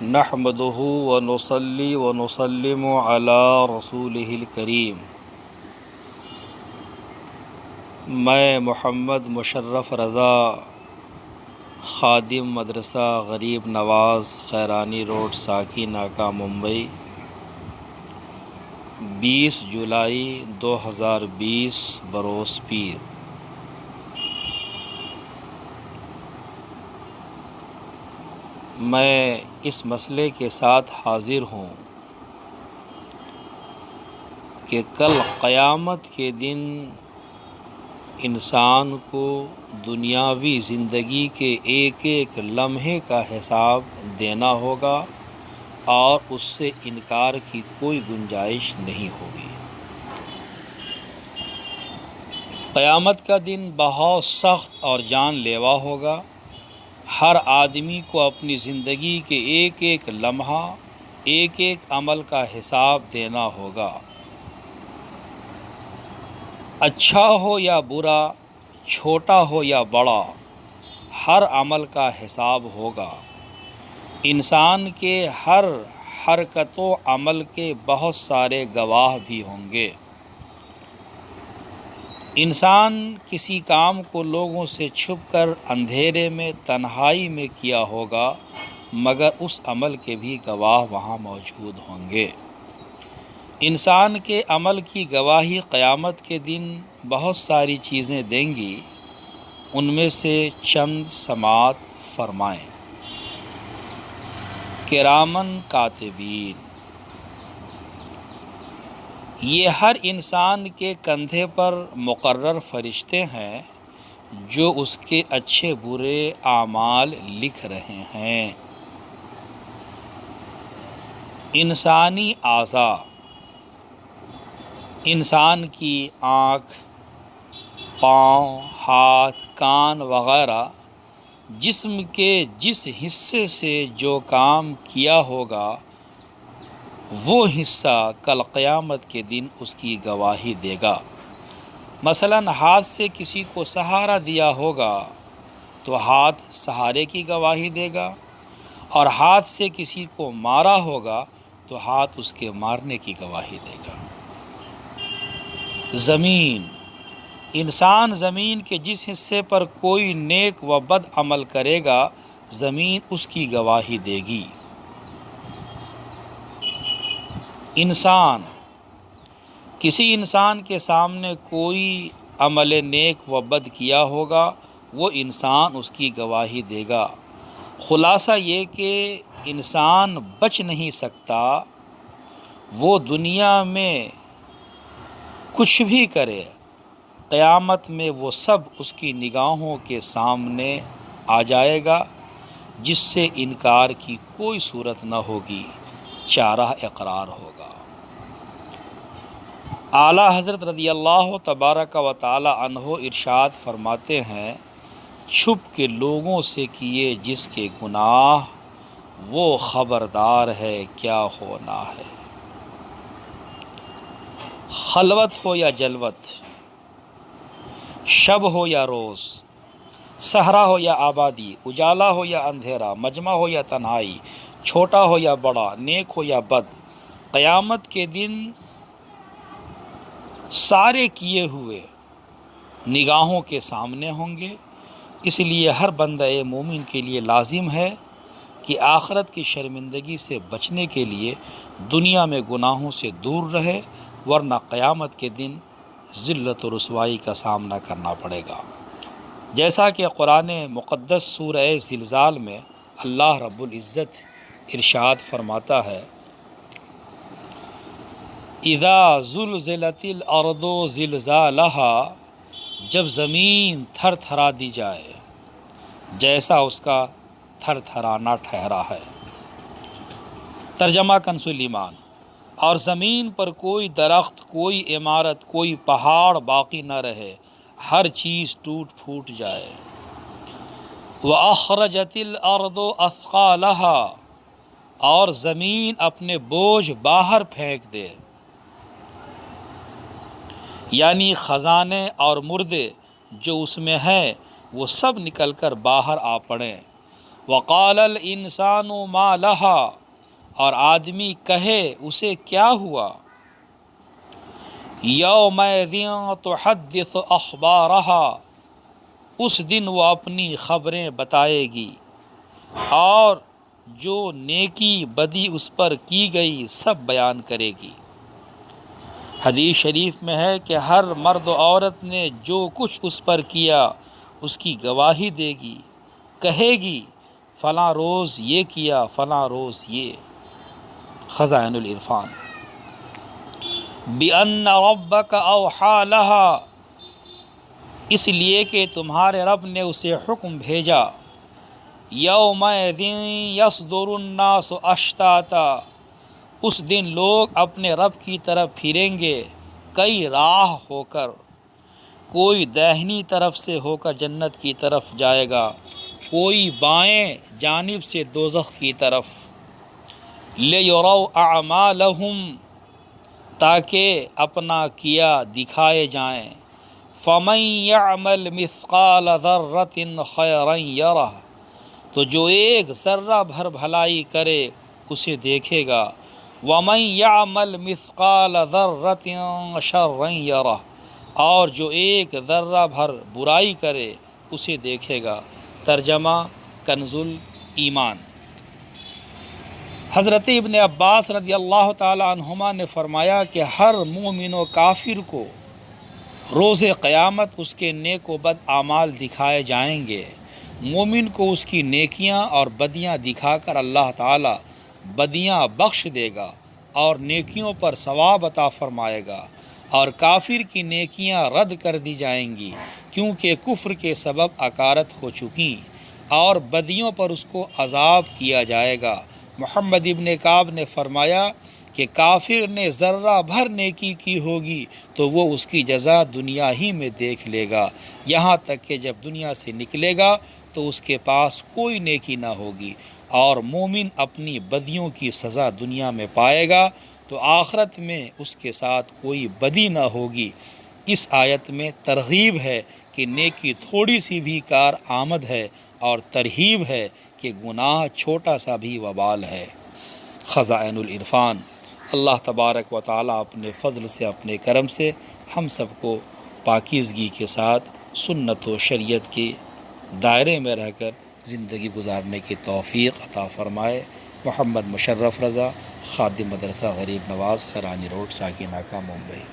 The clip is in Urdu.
نحمده ونصلي ونسلم على رسوله الکریم۔ میں محمد مشرف رضا، خادم مدرسہ غریب نواز، خیرانی روڈ، ساکی ناکہ، ممبئی، 20 جولائی 2020 بروز پیر۔ میں اس مسئلے کے ساتھ حاضر ہوں کہ کل قیامت کے دن انسان کو دنیاوی زندگی کے ایک ایک لمحے کا حساب دینا ہوگا اور اس سے انکار کی کوئی گنجائش نہیں ہوگی۔ قیامت کا دن بہت سخت اور جان لیوا ہوگا۔ ہر آدمی کو اپنی زندگی کے ایک ایک لمحہ، ایک ایک عمل کا حساب دینا ہوگا۔ اچھا ہو یا برا، چھوٹا ہو یا بڑا، ہر عمل کا حساب ہوگا۔ انسان کے ہر حرکت و عمل کے بہت سارے گواہ بھی ہوں گے۔ انسان کسی کام کو لوگوں سے چھپ کر اندھیرے میں، تنہائی میں کیا ہوگا، مگر اس عمل کے بھی گواہ وہاں موجود ہوں گے۔ انسان کے عمل کی گواہی قیامت کے دن بہت ساری چیزیں دیں گی۔ ان میں سے چند سماعت فرمائیں۔ کرامن کاتبین، یہ ہر انسان کے کندھے پر مقرر فرشتے ہیں جو اس کے اچھے برے اعمال لکھ رہے ہیں۔ انسانی اعضاء، انسان کی آنکھ، پاؤں، ہاتھ، کان وغیرہ جسم کے جس حصے سے جو کام کیا ہوگا وہ حصہ کل قیامت کے دن اس کی گواہی دے گا۔ مثلاً ہاتھ سے کسی کو سہارا دیا ہوگا تو ہاتھ سہارے کی گواہی دے گا، اور ہاتھ سے کسی کو مارا ہوگا تو ہاتھ اس کے مارنے کی گواہی دے گا۔ زمین، انسان زمین کے جس حصے پر کوئی نیک و بد عمل کرے گا زمین اس کی گواہی دے گی۔ انسان، کسی انسان کے سامنے کوئی عمل نیک و بد کیا ہوگا وہ انسان اس کی گواہی دے گا۔ خلاصہ یہ کہ انسان بچ نہیں سکتا، وہ دنیا میں کچھ بھی کرے، قیامت میں وہ سب اس کی نگاہوں کے سامنے آ جائے گا، جس سے انکار کی کوئی صورت نہ ہوگی، چارہ اقرار ہوگا۔ اعلیٰ حضرت رضی اللہ تبارک و تعالی عنہ ارشاد فرماتے ہیں، چھپ کے لوگوں سے کیے جس کے گناہ، وہ خبردار ہے کیا ہونا ہے۔ خلوت ہو یا جلوت، شب ہو یا روز، صحرا ہو یا آبادی، اجالا ہو یا اندھیرا، مجمع ہو یا تنہائی، چھوٹا ہو یا بڑا، نیک ہو یا بد، قیامت کے دن سارے کیے ہوئے نگاہوں کے سامنے ہوں گے۔ اس لیے ہر بندہ مومن کے لیے لازم ہے کہ آخرت کی شرمندگی سے بچنے کے لیے دنیا میں گناہوں سے دور رہے، ورنہ قیامت کے دن ذلت و رسوائی کا سامنا کرنا پڑے گا۔ جیسا کہ قرآن مقدس سورہ زلزال میں اللہ رب العزت ارشاد فرماتا ہے، اذا زلزلت الارض زلزالها، جب زمین تھر تھرا دی جائے جیسا اس کا تھر تھرانا ٹھہرا ہے۔ ترجمہ کنز ایمان، اور زمین پر کوئی درخت، کوئی عمارت، کوئی پہاڑ باقی نہ رہے، ہر چیز ٹوٹ پھوٹ جائے۔ وَأَخْرَجَتِ الْأَرْضُ أَثْقَالَهَا، اور زمین اپنے بوجھ باہر پھینک دے، یعنی خزانے اور مردے جو اس میں ہیں وہ سب نکل کر باہر آ پڑیں۔ وقال الانسان ما لها، اور آدمی کہے اسے کیا ہوا، یومئذ تحدث اخبارہا، اس دن وہ اپنی خبریں بتائے گی، اور جو نیکی بدی اس پر کی گئی سب بیان کرے گی۔ حدیث شریف میں ہے کہ ہر مرد و عورت نے جو کچھ اس پر کیا اس کی گواہی دے گی، کہے گی فلاں روز یہ کیا، فلاں روز یہ۔ خزائن العرفان۔ بِأَنَّ رَبَّكَ أَوْحَىٰ لَهَا، اس لیے کہ تمہارے رب نے اسے حکم بھیجا، یومئذ یصدر الناس اشتاتا، اس دن لوگ اپنے رب کی طرف پھریں گے کئی راہ ہو کر، کوئی داہنی طرف سے ہو کر جنت کی طرف جائے گا، کوئی بائیں جانب سے دوزخ کی طرف، لِیُرَوْا أَعْمَالَهُمْ، تاکہ اپنا کیا دکھائے جائیں، فَمَن يَعْمَلْ مِثْقَالَ ذَرَّةٍ خَيْرًا يَرَهُ، تو جو ایک ذرہ بھر بھلائی کرے اسے دیکھے گا، وَمَن يَعْمَلْ مِثْقَالَ ذَرَّةٍ شَرًّا يَرَهُ، اور جو ایک ذرہ بھر برائی کرے اسے دیکھے گا۔ ترجمہ کنز الایمان۔ حضرت ابن عباس رضی اللہ تعالی عنہما نے فرمایا کہ ہر مومن و کافر کو روز قیامت اس کے نیک و بد اعمال دکھائے جائیں گے۔ مومن کو اس کی نیکیاں اور بدیاں دکھا کر اللہ تعالی بدیاں بخش دے گا اور نیکیوں پر ثواب عطا فرمائے گا، اور کافر کی نیکیاں رد کر دی جائیں گی کیونکہ کفر کے سبب اکارت ہو چکی، اور بدیوں پر اس کو عذاب کیا جائے گا۔ محمد ابن کعب نے فرمایا کہ کافر نے ذرہ بھر نیکی کی ہوگی تو وہ اس کی جزا دنیا ہی میں دیکھ لے گا، یہاں تک کہ جب دنیا سے نکلے گا تو اس کے پاس کوئی نیکی نہ ہوگی، اور مومن اپنی بدیوں کی سزا دنیا میں پائے گا تو آخرت میں اس کے ساتھ کوئی بدی نہ ہوگی۔ اس آیت میں ترغیب ہے کہ نیکی تھوڑی سی بھی کار آمد ہے، اور ترہیب ہے کہ گناہ چھوٹا سا بھی وبال ہے۔ خزائن العرفان۔ اللہ تبارک و تعالیٰ اپنے فضل سے، اپنے کرم سے ہم سب کو پاکیزگی کے ساتھ سنت و شریعت کے دائرے میں رہ کر زندگی گزارنے کی توفیق عطا فرمائے۔ محمد مشرف رضا، خادم مدرسہ غریب نواز، خیرانی روڈ، ساکینہ کا، ممبئی۔